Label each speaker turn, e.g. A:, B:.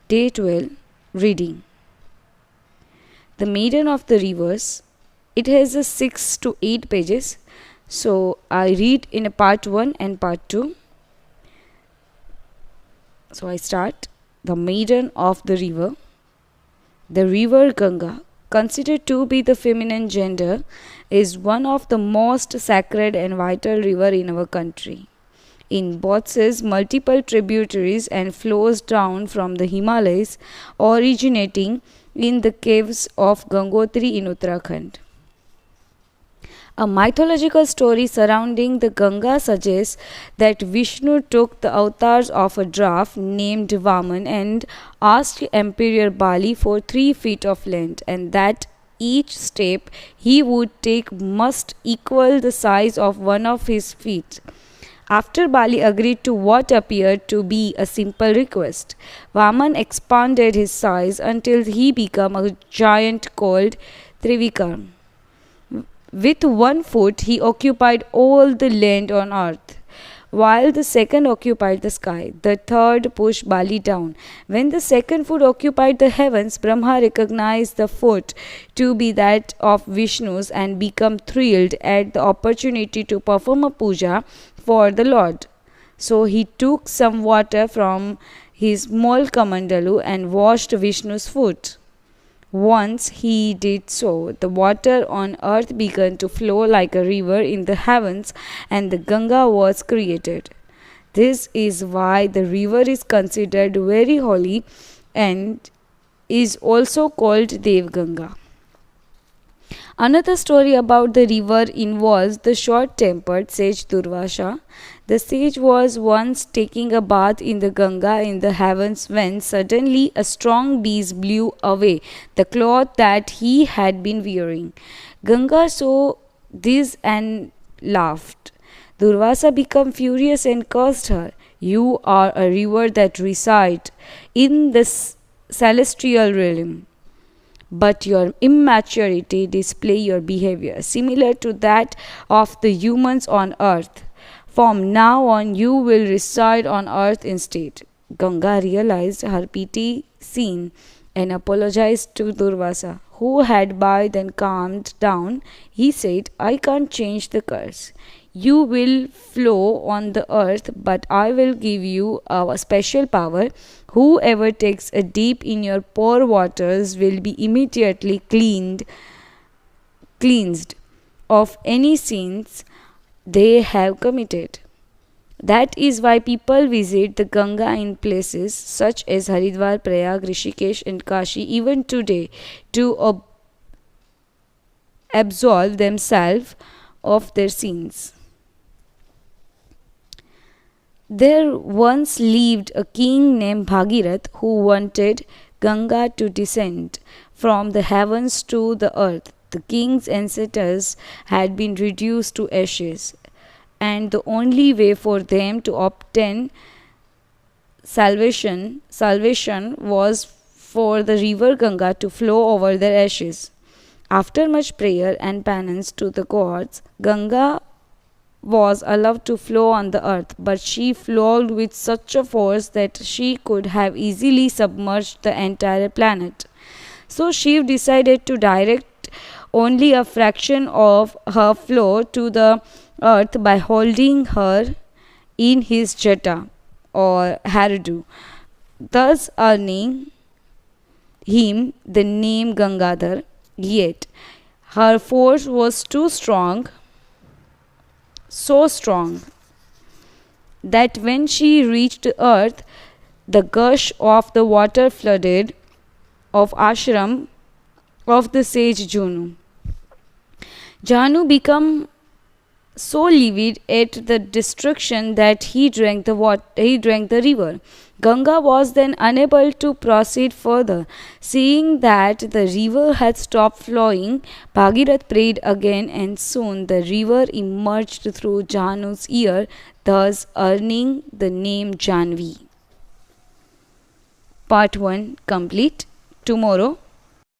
A: Day 12. Reading. The Maiden of the Rivers. It has a 6 to 8 pages. So I read in a part 1 and part 2. So I start. The Maiden of the River. The river Ganga, considered to be the feminine gender, is one of the most sacred and vital rivers in our country. It boasts multiple tributaries and flows down from the Himalayas, originating in the caves of Gangotri in Uttarakhand. A mythological story surrounding the Ganga suggests that Vishnu took the avatars of a dwarf named Vaman and asked Emperor Bali for 3 feet of land, and that each step he would take must equal the size of one of his feet. After Bali agreed to what appeared to be a simple request, Vaman expanded his size until he became a giant called Trivikram. With 1 foot, he occupied all the land on earth, while the second occupied the sky. The third pushed Bali down. When the second foot occupied the heavens, Brahma recognized the foot to be that of Vishnu's and became thrilled at the opportunity to perform a puja for the Lord. So he took some water from his small kamandalu and washed Vishnu's foot. Once he did so, the water on earth began to flow like a river in the heavens, and the Ganga was created. This is why the river is considered very holy and is also called Dev Ganga. Another story about the river involves the short-tempered sage Durvasa. The sage was once taking a bath in the Ganga in the heavens when suddenly a strong breeze blew away the cloth that he had been wearing. Ganga saw this and laughed. Durvasa became furious and cursed her. "You are a river that resides in the celestial realm, but your immaturity display your behavior similar to that of the humans on earth. From now on you will reside on earth instead." Ganga realized her petty sin and apologized to Durvasa, who had by then calmed down. He said, "I can't change the curse. You will flow on the earth, but I will give you a special power. Whoever takes a dip in your pure waters will be immediately cleansed of any sins they have committed." That is why people visit the Ganga in places such as Haridwar, Prayag, Rishikesh and Kashi even today to absolve themselves of their sins. There once lived a king named Bhagirath who wanted Ganga to descend from the heavens to the earth. The king's ancestors had been reduced to ashes, and the only way for them to obtain salvation was for the river Ganga to flow over their ashes. After much prayer and penance to the gods, Ganga was allowed to flow on the earth, but she flowed with such a force that she could have easily submerged the entire planet. So Shiv decided to direct only a fraction of her flow to the earth by holding her in his jata or hairdo, thus earning him the name Gangadhar. Yet her force was too strong, so strong, that when she reached earth, the gush of the water flooded of ashram of the sage Janu. Janu became so livid at the destruction that he drank the river. Ganga was then unable to proceed further. Seeing that the river had stopped flowing, Bhagirath prayed again, and soon the river emerged through Janu's ear, thus earning the name Janvi. Part 1 complete. Tomorrow